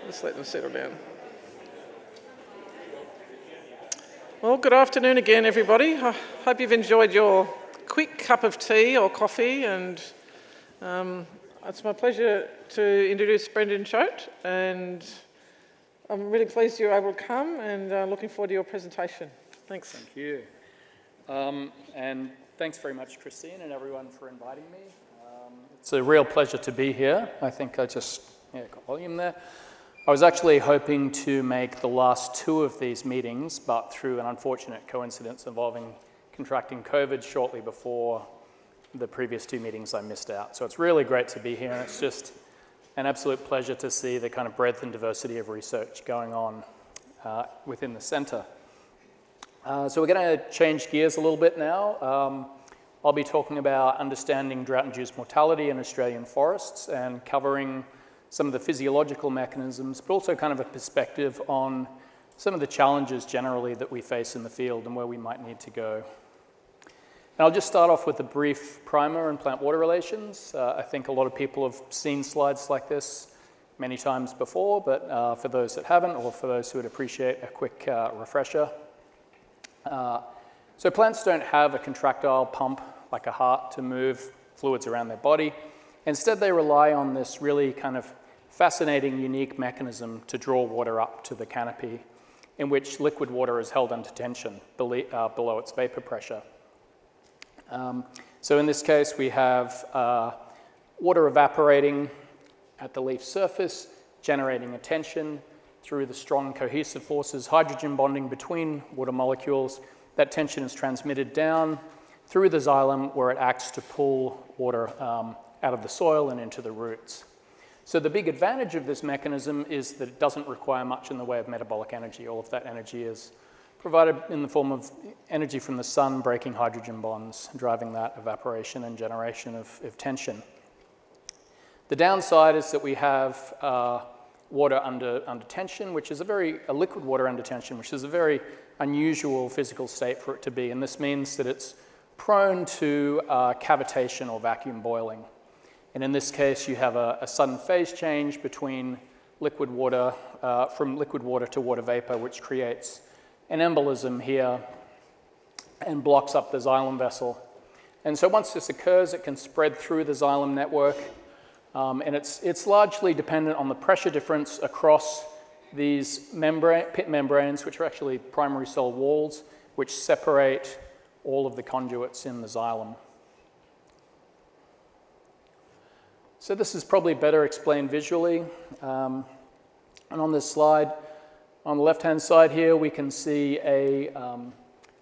Just let them settle down. Well, good afternoon again, everybody. I hope you've enjoyed your quick cup of tea or coffee, and it's my pleasure to introduce Brendan Choat, and I'm really pleased you were able to come, and looking forward to your presentation. Thanks. Thank you. And thanks very much, Christine, and everyone for inviting me. It's a real pleasure to be here. I think I just got volume there. I was actually hoping to make the last two of these meetings, but through an unfortunate coincidence involving contracting COVID shortly before the previous two meetings, I missed out. So it's really great to be here, and it's just an absolute pleasure to see the kind of breadth and diversity of research going on within the centre. So we're going to change gears a little bit now. I'll be talking about understanding drought-induced mortality in Australian forests and covering some of the physiological mechanisms, but also kind of a perspective on some of the challenges generally that we face in the field and where we might need to go. And I'll just start off with a brief primer on plant-water relations. I think a lot of people have seen slides like this many times before, but for those that haven't, or for those who would appreciate a quick refresher. So plants don't have a contractile pump like a heart to move fluids around their body. Instead, they rely on this really kind of fascinating, unique mechanism to draw water up to the canopy, in which liquid water is held under tension below its vapor pressure. So in this case, we have water evaporating at the leaf surface, generating a tension through the strong cohesive forces, hydrogen bonding between water molecules. That tension is transmitted down through the xylem, where it acts to pull water out of the soil and into the roots. So the big advantage of this mechanism is that it doesn't require much in the way of metabolic energy. All of that energy is provided in the form of energy from the sun breaking hydrogen bonds, driving that evaporation and generation of tension. The downside is that we have water under tension, which is a liquid water under tension, which is a very unusual physical state for it to be. And this means that it's prone to cavitation or vacuum boiling. And in this case, you have a sudden phase change between liquid water, from liquid water to water vapor, which creates an embolism here and blocks up the xylem vessel. And so once this occurs, it can spread through the xylem network, and it's largely dependent on the pressure difference across these pit membranes, which are actually primary cell walls, which separate all of the conduits in the xylem. So this is probably better explained visually. And on this slide, on the left-hand side here, we can see a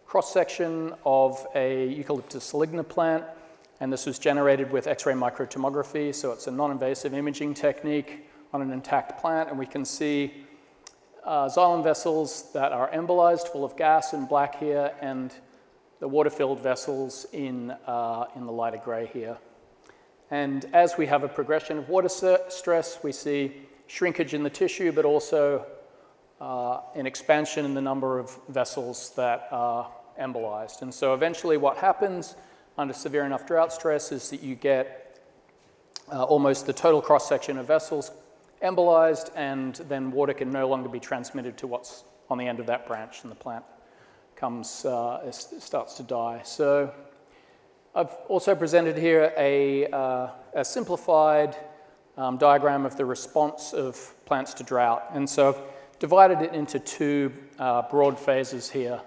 cross-section of a Eucalyptus saligna plant, and this was generated with X-ray microtomography, so it's a non-invasive imaging technique on an intact plant, and we can see xylem vessels that are embolized, full of gas in black here, and the water-filled vessels in the lighter gray here. And as we have a progression of water stress, we see shrinkage in the tissue, but also an expansion in the number of vessels that are embolized. And so eventually what happens under severe enough drought stress is that you get almost the total cross-section of vessels embolized, and then water can no longer be transmitted to what's on the end of that branch, and the plant starts to die. So I've also presented here a simplified diagram of the response of plants to drought. And so I've divided it into two broad phases here.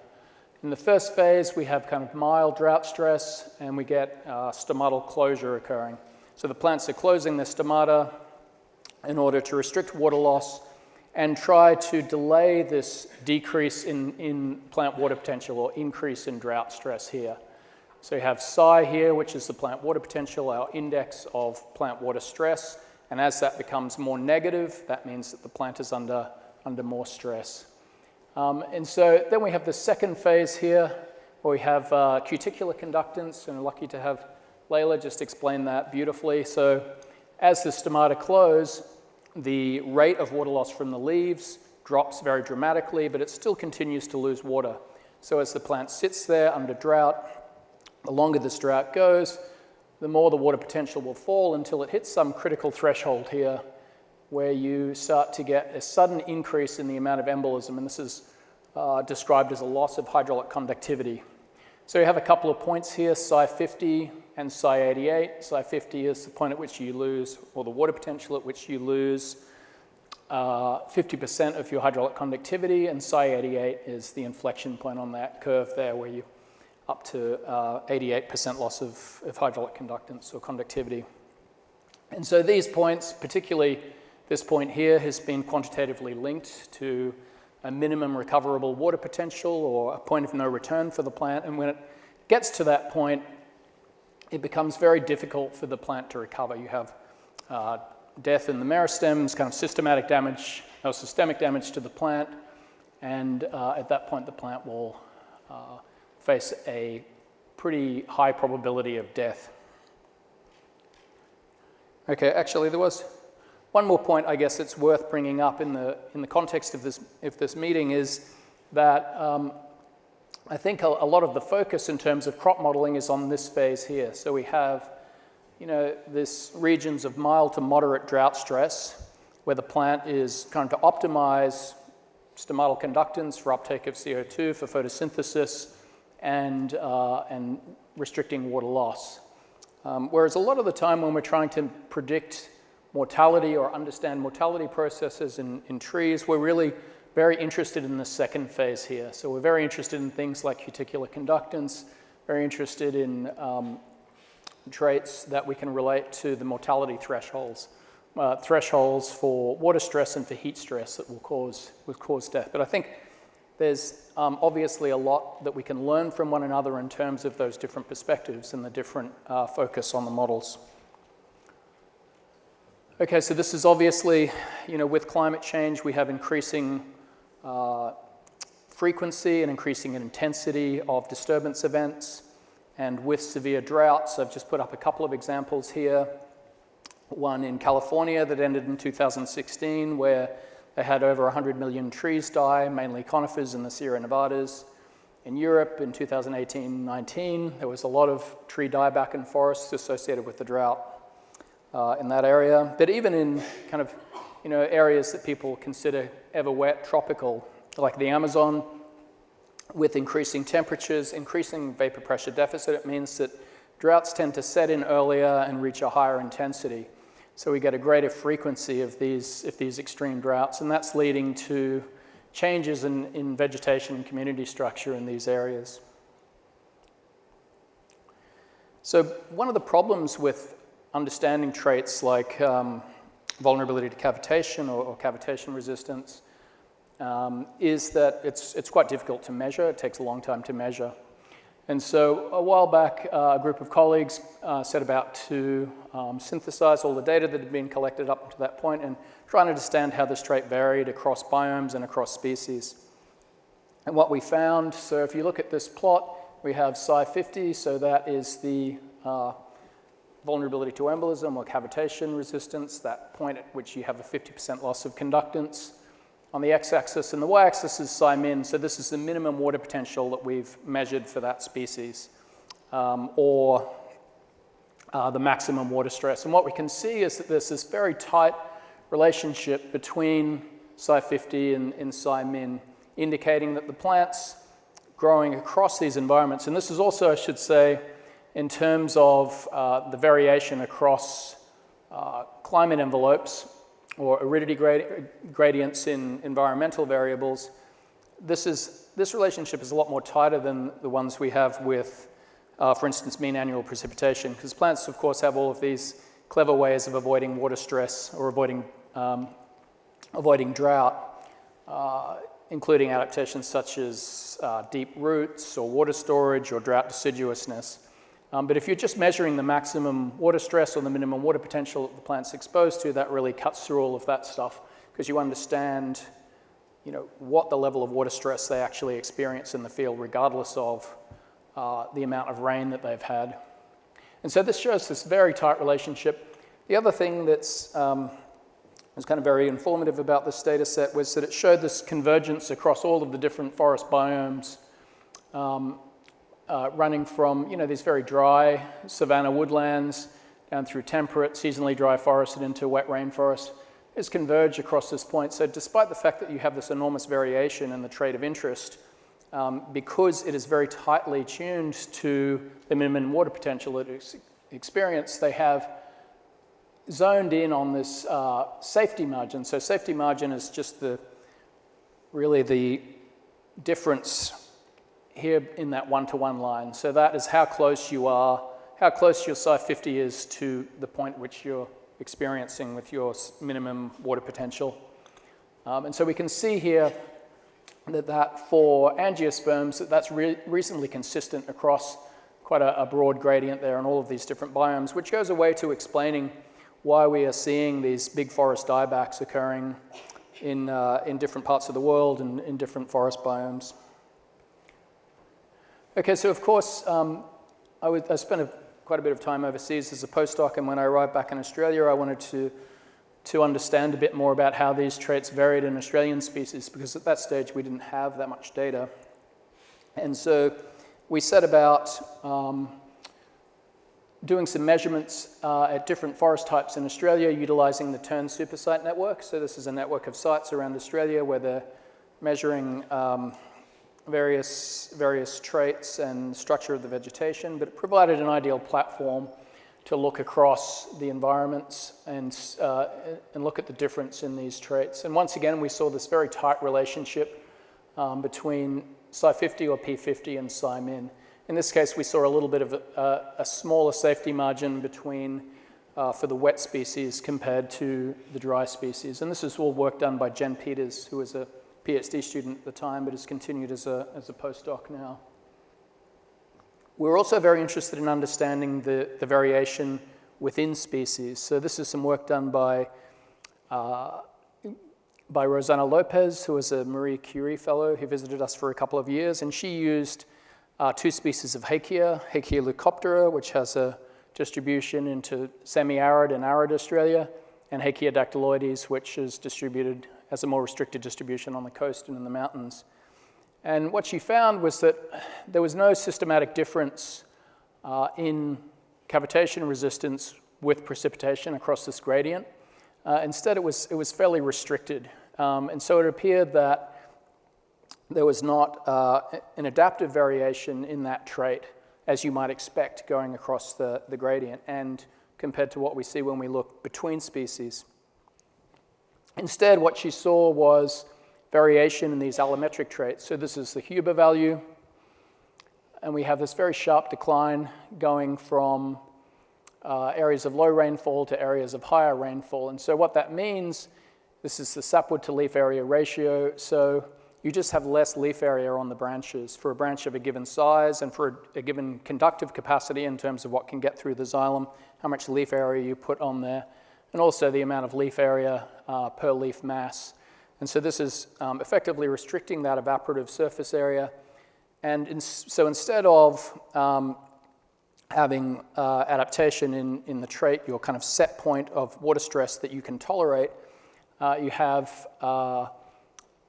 In the first phase, we have kind of mild drought stress, and we get stomatal closure occurring. So the plants are closing their stomata in order to restrict water loss and try to delay this decrease in plant water potential or increase in drought stress here. So you have psi here, which is the plant water potential, our index of plant water stress. And as that becomes more negative, that means that the plant is under more stress. And so then we have the second phase here, where we have cuticular conductance, and we're lucky to have Layla just explain that beautifully. So as the stomata close, the rate of water loss from the leaves drops very dramatically, but it still continues to lose water. So as the plant sits there under drought, the longer this drought goes, the more the water potential will fall until it hits some critical threshold here, where you start to get a sudden increase in the amount of embolism, and this is described as a loss of hydraulic conductivity. So you have a couple of points here, psi 50 and psi 88. Psi 50 is the point at which you lose, or the water potential at which you lose 50% of your hydraulic conductivity, and psi 88 is the inflection point on that curve there where you up to 88% loss of hydraulic conductance or conductivity. And so these points, particularly this point here, has been quantitatively linked to a minimum recoverable water potential or a point of no return for the plant. And when it gets to that point, it becomes very difficult for the plant to recover. You have death in the meristems, kind of systemic damage to the plant, and at that point the plant will face a pretty high probability of death. Okay, actually there was one more point I guess it's worth bringing up in the context of this meeting is that I think a lot of the focus in terms of crop modeling is on this phase here. So we have this regions of mild to moderate drought stress where the plant is trying to optimize stomatal conductance for uptake of CO2 for photosynthesis and restricting water loss. Whereas a lot of the time when we're trying to predict mortality or understand mortality processes in trees, we're really very interested in the second phase here. So we're very interested in things like cuticular conductance, very interested in traits that we can relate to the mortality thresholds for water stress and for heat stress that will cause death. But I think there's obviously a lot that we can learn from one another in terms of those different perspectives and the different focus on the models. Okay, so this is obviously, with climate change, we have increasing frequency and increasing intensity of disturbance events. And with severe droughts, I've just put up a couple of examples here. One in California that ended in 2016, where they had over 100 million trees die, mainly conifers in the Sierra Nevadas. In Europe in 2018-19, there was a lot of tree dieback in forests associated with the drought in that area. But even in kind of, areas that people consider ever wet, tropical, like the Amazon, with increasing temperatures, increasing vapor pressure deficit, it means that droughts tend to set in earlier and reach a higher intensity. So we get a greater frequency of these extreme droughts, and that's leading to changes in vegetation and community structure in these areas. So one of the problems with understanding traits like vulnerability to cavitation or cavitation resistance is that it's quite difficult to measure. It takes a long time to measure. And so a while back, a group of colleagues set about to synthesize all the data that had been collected up to that point and try and understand how this trait varied across biomes and across species. And what we found, so if you look at this plot, we have psi 50, so that is the vulnerability to embolism or cavitation resistance, that point at which you have a 50% loss of conductance. On the x-axis and the y-axis is psi min, so this is the minimum water potential that we've measured for that species, or the maximum water stress. And what we can see is that there's this very tight relationship between psi 50 and psi min, indicating that the plants growing across these environments, and this is also, I should say, in terms of the variation across climate envelopes, or aridity gradients in environmental variables, this relationship is a lot more tighter than the ones we have with, for instance, mean annual precipitation, because plants, of course, have all of these clever ways of avoiding water stress or avoiding drought, including adaptations such as deep roots or water storage or drought deciduousness. But if you're just measuring the maximum water stress or the minimum water potential that the plant's exposed to, that really cuts through all of that stuff because you understand, what the level of water stress they actually experience in the field, regardless of the amount of rain that they've had. And so this shows this very tight relationship. The other thing that's was kind of very informative about this data set was that it showed this convergence across all of the different forest biomes, running from these very dry savanna woodlands down through temperate, seasonally dry forest and into wet rainforest. is converge across this point. So despite the fact that you have this enormous variation in the trait of interest, because it is very tightly tuned to the minimum water potential that it's experienced, they have zoned in on this safety margin. So safety margin is just really the difference here in that one-to-one line. So that is how close you are, how close your Psi 50 is to the point which you're experiencing with your minimum water potential. And so we can see here that for angiosperms, that's reasonably consistent across quite a broad gradient there in all of these different biomes, which goes away to explaining why we are seeing these big forest diebacks occurring in different parts of the world and in different forest biomes. Okay, so of course, I spent quite a bit of time overseas as a postdoc, and when I arrived back in Australia, I wanted to understand a bit more about how these traits varied in Australian species, because at that stage we didn't have that much data. And so we set about doing some measurements at different forest types in Australia utilizing the TERN supersite network. So this is a network of sites around Australia where they're measuring various traits and structure of the vegetation, but it provided an ideal platform to look across the environments and look at the difference in these traits. And once again, we saw this very tight relationship between Psi 50 or P50 and Psi min. In this case, we saw a little bit of a smaller safety margin between for the wet species compared to the dry species. And this is all work done by Jen Peters, who was a PhD student at the time, but has continued as a postdoc now. We're also very interested in understanding the variation within species. So this is some work done by Rosanna Lopez, who was a Marie Curie fellow who visited us for a couple of years, and she used two species of Hakea leucoptera, which has a distribution into semi-arid and arid Australia, and Hakea dactyloides, which is distributed as a more restricted distribution on the coast and in the mountains. And what she found was that there was no systematic difference in cavitation resistance with precipitation across this gradient. Instead, it was fairly restricted. And so it appeared that there was not an adaptive variation in that trait, as you might expect going across the gradient, and compared to what we see when we look between species. Instead, what she saw was variation in these allometric traits. So this is the Huber value, and we have this very sharp decline going from areas of low rainfall to areas of higher rainfall. And so what that means, this is the sapwood to leaf area ratio, so you just have less leaf area on the branches for a branch of a given size and for a given conductive capacity in terms of what can get through the xylem, how much leaf area you put on there, and also the amount of leaf area per leaf mass. And so this is effectively restricting that evaporative surface area. And so instead of having adaptation in the trait, your kind of set point of water stress that you can tolerate, you have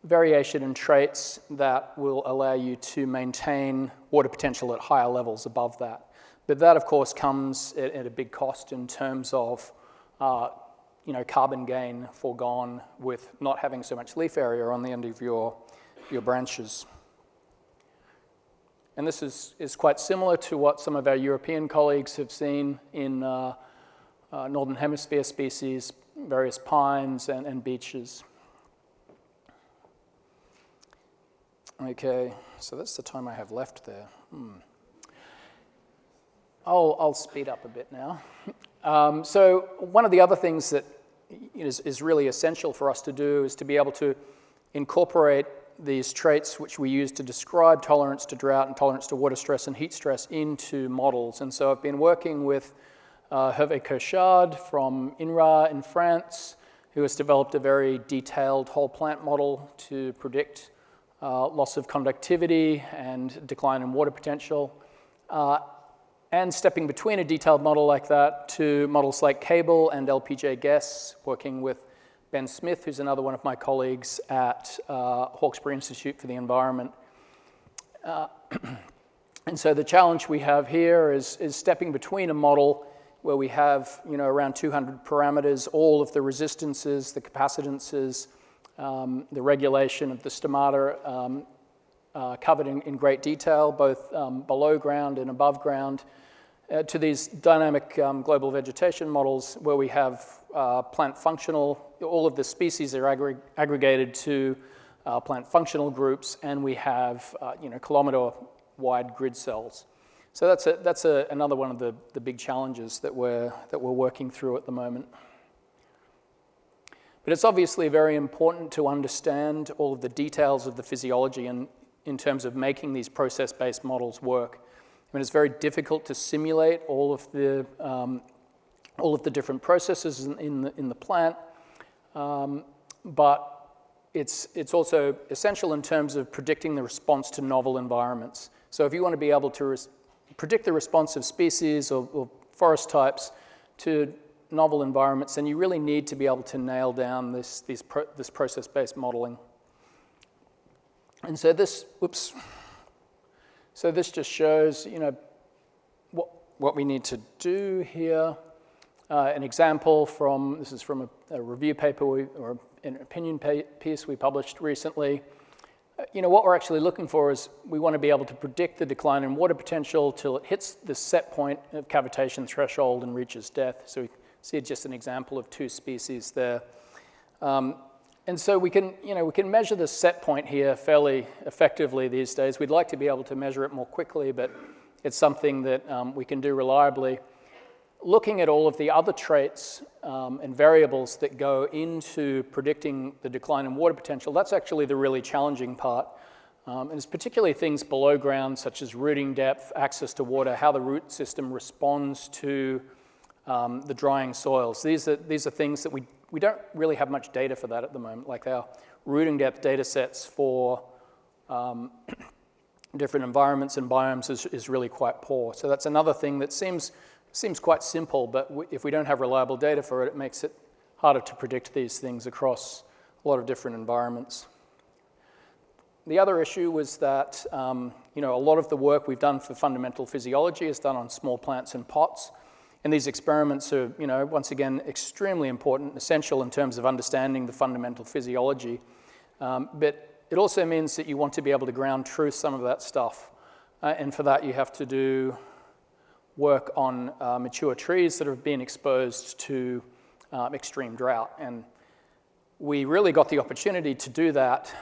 variation in traits that will allow you to maintain water potential at higher levels above that. But that, of course, comes at a big cost in terms of carbon gain foregone with not having so much leaf area on the end of your branches. And this is quite similar to what some of our European colleagues have seen in Northern Hemisphere species, various pines and beeches. Okay, so that's the time I have left there. I'll speed up a bit now. So one of the other things that is really essential for us to do is to be able to incorporate these traits which we use to describe tolerance to drought and tolerance to water stress and heat stress into models. And so I've been working with Hervé Cochard from INRA in France, who has developed a very detailed whole plant model to predict loss of conductivity and decline in water potential. And stepping between a detailed model like that to models like Cable and LPJ Guess, working with Ben Smith, who's another one of my colleagues at Hawkesbury Institute for the Environment. And so the challenge we have here is stepping between a model where we have around 200 parameters, all of the resistances, the capacitances, the regulation of the stomata covered in great detail, both below ground and above ground, to these dynamic global vegetation models where we have plant functional, all of the species are aggregated to plant functional groups, and we have kilometer-wide grid cells. So that's another one of the big challenges that we're working through at the moment. But it's obviously very important to understand all of the details of the physiology and in terms of making these process-based models work. I mean, it's very difficult to simulate all of the different processes in the plant, but it's also essential in terms of predicting the response to novel environments. So if you want to be able to predict the response of species or forest types to novel environments, then you really need to be able to nail down this process-based modeling. And so this just shows, what we need to do here. An example this is from a review paper or an opinion piece we published recently. What we're actually looking for is we want to be able to predict the decline in water potential till it hits the set point of cavitation threshold and reaches death. So we see just an example of 2 species there. And so we can measure the set point here fairly effectively these days. We'd like to be able to measure it more quickly, but it's something that we can do reliably. Looking at all of the other traits and variables that go into predicting the decline in water potential, that's actually the really challenging part. And it's particularly things below ground, such as rooting depth, access to water, how the root system responds to the drying soils. These are things that we don't really have much data for that at the moment, like our rooting depth data sets for different environments and biomes is really quite poor. So that's another thing that seems quite simple, but if we don't have reliable data for it, it makes it harder to predict these things across a lot of different environments. The other issue was that a lot of the work we've done for fundamental physiology is done on small plants and pots. And these experiments are, once again, extremely important, essential in terms of understanding the fundamental physiology. But it also means that you want to be able to ground truth some of that stuff. And for that, you have to do work on mature trees that have been exposed to extreme drought. And we really got the opportunity to do that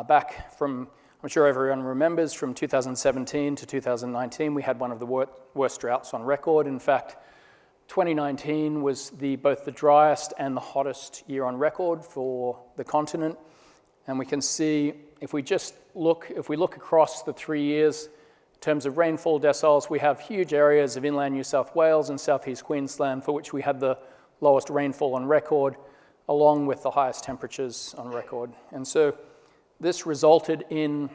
back from, I'm sure everyone remembers, from 2017 to 2019, we had one of the worst droughts on record. In fact, 2019 was both the driest and the hottest year on record for the continent. And we can see, if we look across the 3 years, in terms of rainfall deciles, we have huge areas of inland New South Wales and southeast Queensland for which we had the lowest rainfall on record, along with the highest temperatures on record. And so this resulted in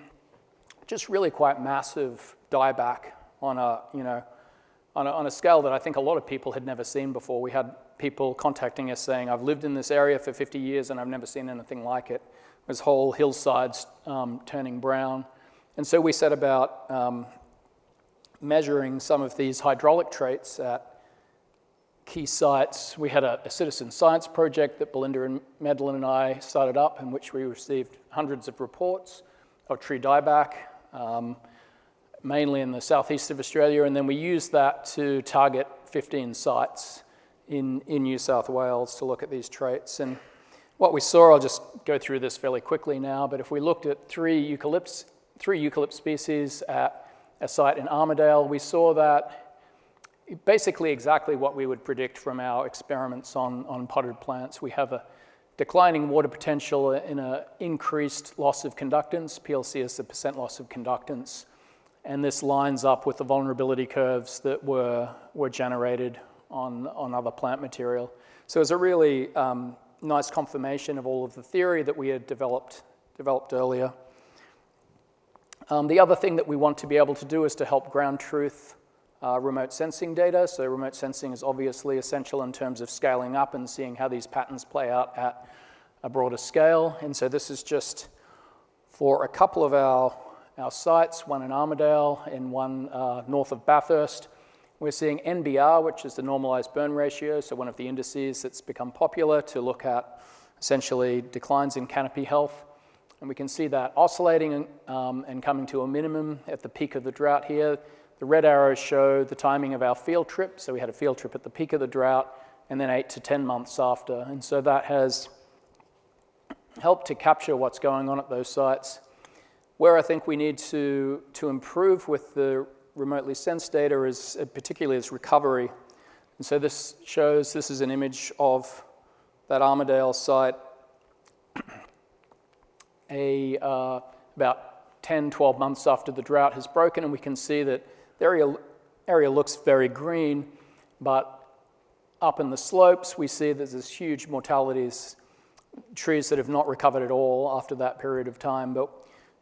just really quite massive dieback on a scale that I think a lot of people had never seen before. We had people contacting us saying, I've lived in this area for 50 years and I've never seen anything like it. There's whole hillsides turning brown. And so we set about measuring some of these hydraulic traits at key sites. We had a citizen science project that Belinda and Madeline and I started up, in which we received hundreds of reports of tree dieback, mainly in the southeast of Australia, and then we used that to target 15 sites in New South Wales to look at these traits. And what we saw, I'll just go through this fairly quickly now, but if we looked at three eucalypt species at a site in Armidale, we saw that basically exactly what we would predict from our experiments on potted plants. We have a declining water potential in an increased loss of conductance. PLC is the percent loss of conductance. And this lines up with the vulnerability curves that were generated on other plant material. So it's a really nice confirmation of all of the theory that we had developed earlier. The other thing that we want to be able to do is to help ground truth remote sensing data. So remote sensing is obviously essential in terms of scaling up and seeing how these patterns play out at a broader scale. And so this is just for a couple of our sites, one in Armidale and one north of Bathurst. We're seeing NBR, which is the normalized burn ratio, so one of the indices that's become popular to look at essentially declines in canopy health. And we can see that oscillating and coming to a minimum at the peak of the drought here. The red arrows show the timing of our field trip. So we had a field trip at the peak of the drought and then 8 to 10 months after. And so that has helped to capture what's going on at those sites. Where I think we need to improve with the remotely sensed data is particularly is recovery. And so this is an image of that Armidale site about 10, 12 months after the drought has broken, and we can see that the area looks very green, but up in the slopes we see that there's huge mortalities, trees that have not recovered at all after that period of time. But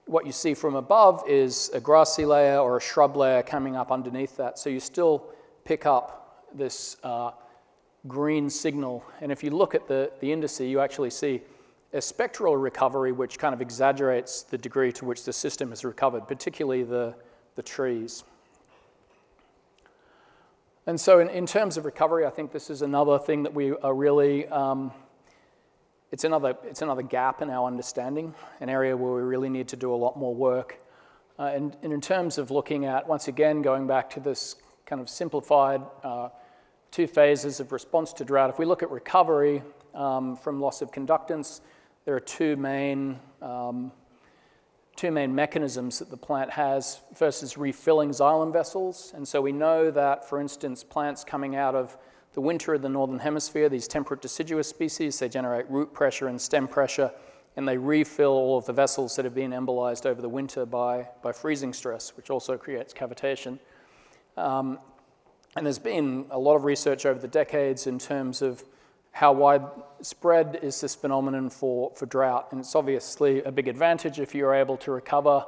what you see from above is a grassy layer or a shrub layer coming up underneath that. So you still pick up this green signal. And if you look at the indice, you actually see a spectral recovery which kind of exaggerates the degree to which the system has recovered, particularly the trees. And so in terms of recovery, I think this is another thing that we are really, it's another gap in our understanding, an area where we really need to do a lot more work. And in terms of looking at, once again, going back to this kind of simplified 2 phases of response to drought, if we look at recovery from loss of conductance, there are two main mechanisms that the plant has. First is refilling xylem vessels. And so we know that, for instance, plants coming out of the winter of the northern hemisphere, these temperate deciduous species, they generate root pressure and stem pressure, and they refill all of the vessels that have been embolized over the winter by freezing stress, which also creates cavitation. And there's been a lot of research over the decades in terms of how widespread is this phenomenon for drought. And it's obviously a big advantage if you're able to recover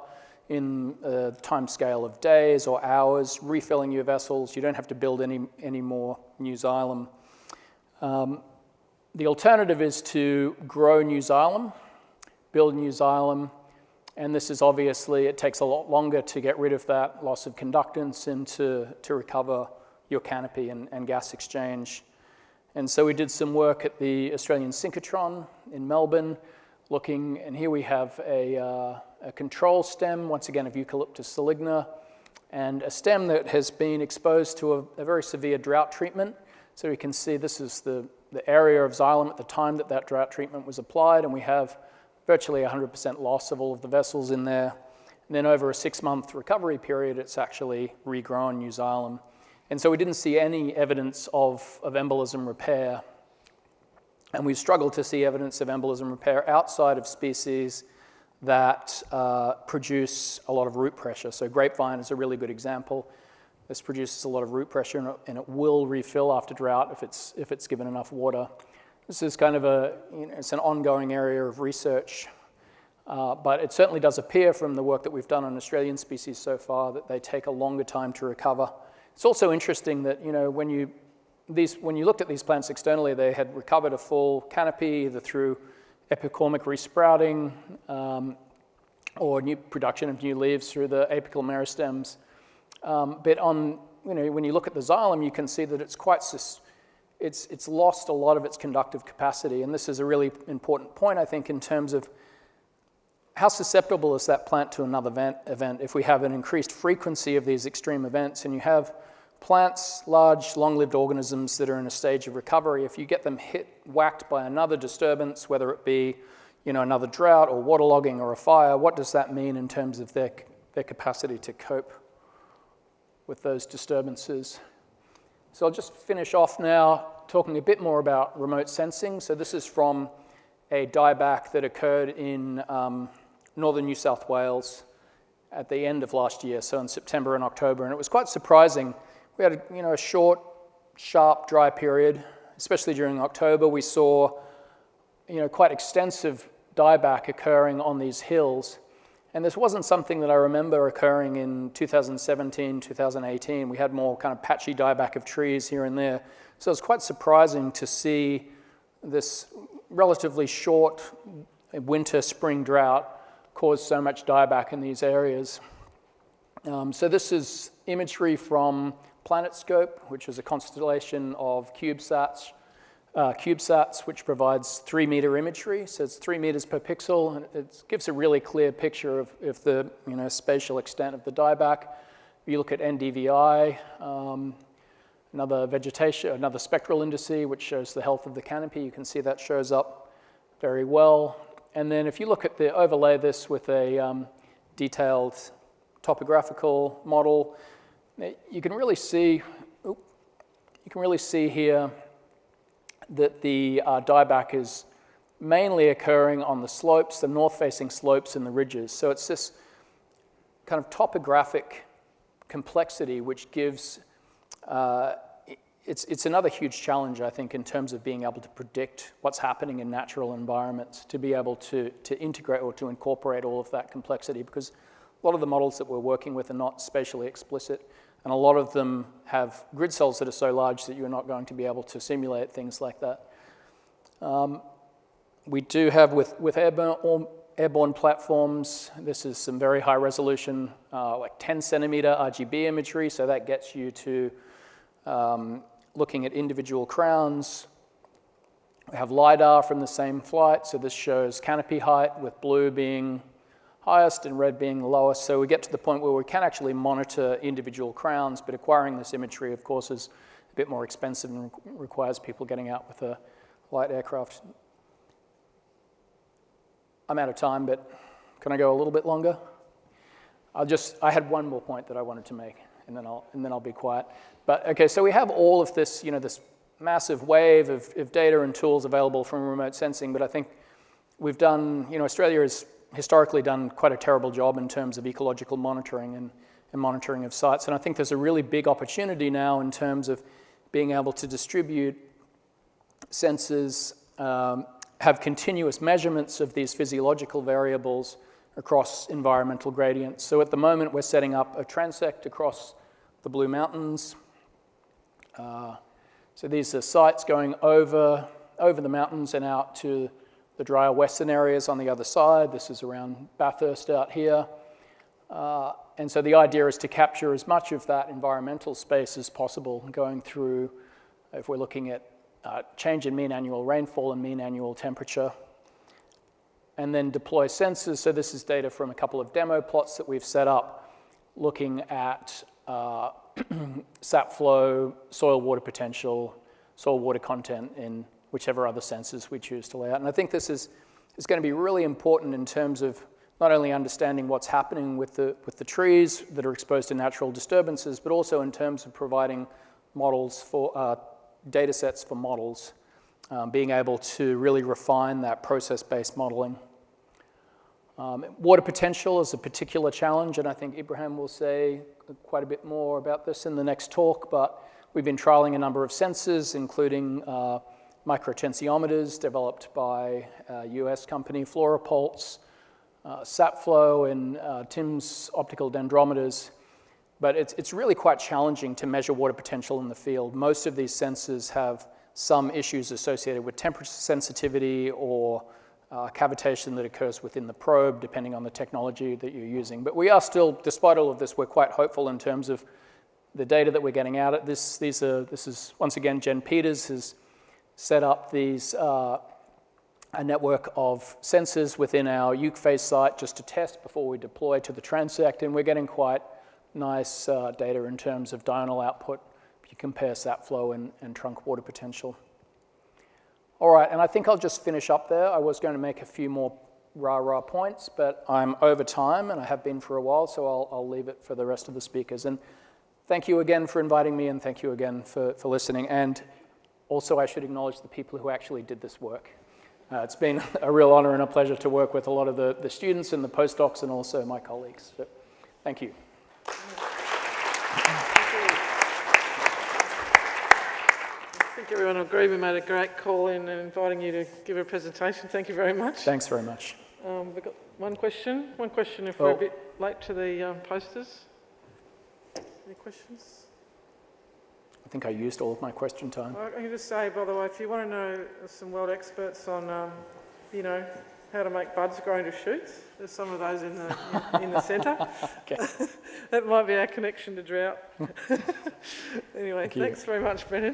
in a time scale of days or hours, refilling your vessels. You don't have to build any more new xylem. The alternative is to grow new xylem, build new xylem, and this is obviously, it takes a lot longer to get rid of that loss of conductance and to recover your canopy and gas exchange. And so we did some work at the Australian synchrotron in Melbourne, looking, and here we have a control stem, once again of Eucalyptus saligna, and a stem that has been exposed to a very severe drought treatment. So we can see this is the area of xylem at the time that drought treatment was applied, and we have virtually 100% loss of all of the vessels in there. And then over a 6-month recovery period, it's actually regrown new xylem. And so we didn't see any evidence of embolism repair. And we struggled to see evidence of embolism repair outside of species that produce a lot of root pressure. So grapevine is a really good example. This produces a lot of root pressure, and it will refill after drought if it's given enough water. This is kind of it's an ongoing area of research, but it certainly does appear from the work that we've done on Australian species so far that they take a longer time to recover. It's also interesting that, when you looked at these plants externally, they had recovered a full canopy either through epicormic resprouting or new production of new leaves through the apical meristems. But when you look at the xylem, you can see that it's lost a lot of its conductive capacity. And this is a really important point, I think, in terms of how susceptible is that plant to another event if we have an increased frequency of these extreme events, and you have plants, large, long-lived organisms that are in a stage of recovery. If you get them whacked by another disturbance, whether it be another drought or waterlogging or a fire, what does that mean in terms of their capacity to cope with those disturbances? So I'll just finish off now talking a bit more about remote sensing. So this is from a dieback that occurred in northern New South Wales at the end of last year, so in September and October, and it was quite surprising. We had a short, sharp, dry period, especially during October. We saw quite extensive dieback occurring on these hills, and this wasn't something that I remember occurring in 2017, 2018. We had more kind of patchy dieback of trees here and there, so it was quite surprising to see this relatively short winter-spring drought cause so much dieback in these areas. So this is imagery from PlanetScope, which is a constellation of CubeSats, which provides 3-meter imagery, so it's 3 meters per pixel, and it gives a really clear picture of the spatial extent of the dieback. If you look at NDVI, another spectral indice, which shows the health of the canopy, you can see that shows up very well. And then if you look at overlay this with a detailed topographical model, you can really see here that the dieback is mainly occurring on the slopes, the north-facing slopes and the ridges. So it's this kind of topographic complexity which gives, it's another huge challenge, I think, in terms of being able to predict what's happening in natural environments, to be able to integrate or to incorporate all of that complexity, because a lot of the models that we're working with are not spatially explicit, and a lot of them have grid cells that are so large that you're not going to be able to simulate things like that. We do have, with airborne platforms, this is some very high resolution, like 10 centimeter RGB imagery, so that gets you to looking at individual crowns. We have LiDAR from the same flight, so this shows canopy height, with blue being highest and red being the lowest. So we get to the point where we can actually monitor individual crowns, but acquiring this imagery, of course, is a bit more expensive and requires people getting out with a light aircraft. I'm out of time, but can I go a little bit longer? I had one more point that I wanted to make, and then I'll be quiet. But okay, so we have all of this, this massive wave of data and tools available from remote sensing, but I think we've done, Australia has historically done quite a terrible job in terms of ecological monitoring and monitoring of sites, and I think there's a really big opportunity now in terms of being able to distribute sensors, have continuous measurements of these physiological variables across environmental gradients. So at the moment, we're setting up a transect across the Blue Mountains. So these are sites going over the mountains and out to the drier western areas on the other side. This is around Bathurst out here. And so the idea is to capture as much of that environmental space as possible, going through, if we're looking at change in mean annual rainfall and mean annual temperature, and then deploy sensors. So this is data from a couple of demo plots that we've set up, looking at sap flow, soil water potential, soil water content in whichever other sensors we choose to lay out. And I think this is going to be really important in terms of not only understanding what's happening with the trees that are exposed to natural disturbances, but also in terms of providing models for data sets for models, being able to really refine that process-based modeling. Water potential is a particular challenge, and I think Ibrahim will say quite a bit more about this in the next talk, but we've been trialing a number of sensors, including microtensiometers developed by a US company, Fluoropulse, sap flow, and Tim's optical dendrometers. But it's really quite challenging to measure water potential in the field. Most of these sensors have some issues associated with temperature sensitivity or cavitation that occurs within the probe, depending on the technology that you're using. But we are still, despite all of this, we're quite hopeful in terms of the data that we're getting out at this. This is, once again, Jen Peters has set up a network of sensors within our Uke phase site just to test before we deploy to the transect, and we're getting quite nice data in terms of diurnal output if you compare sap flow and trunk water potential. All right, and I think I'll just finish up there. I was going to make a few more rah-rah points, but I'm over time, and I have been for a while, so I'll leave it for the rest of the speakers. And thank you again for inviting me, and thank you again for listening. And also, I should acknowledge the people who actually did this work. It's been a real honor and a pleasure to work with a lot of the students and the postdocs and also my colleagues. So, thank you. I think everyone will agree we made a great call in inviting you to give a presentation. Thank you very much. Thanks very much. We've got one question if we're a bit late to the posters. Any questions? I think I used all of my question time. I can just say, by the way, if you want to know some world experts on, how to make buds grow into shoots. There's some of those in the centre. Okay. That might be our connection to drought. Anyway, Thank you. thanks very much, Brendan.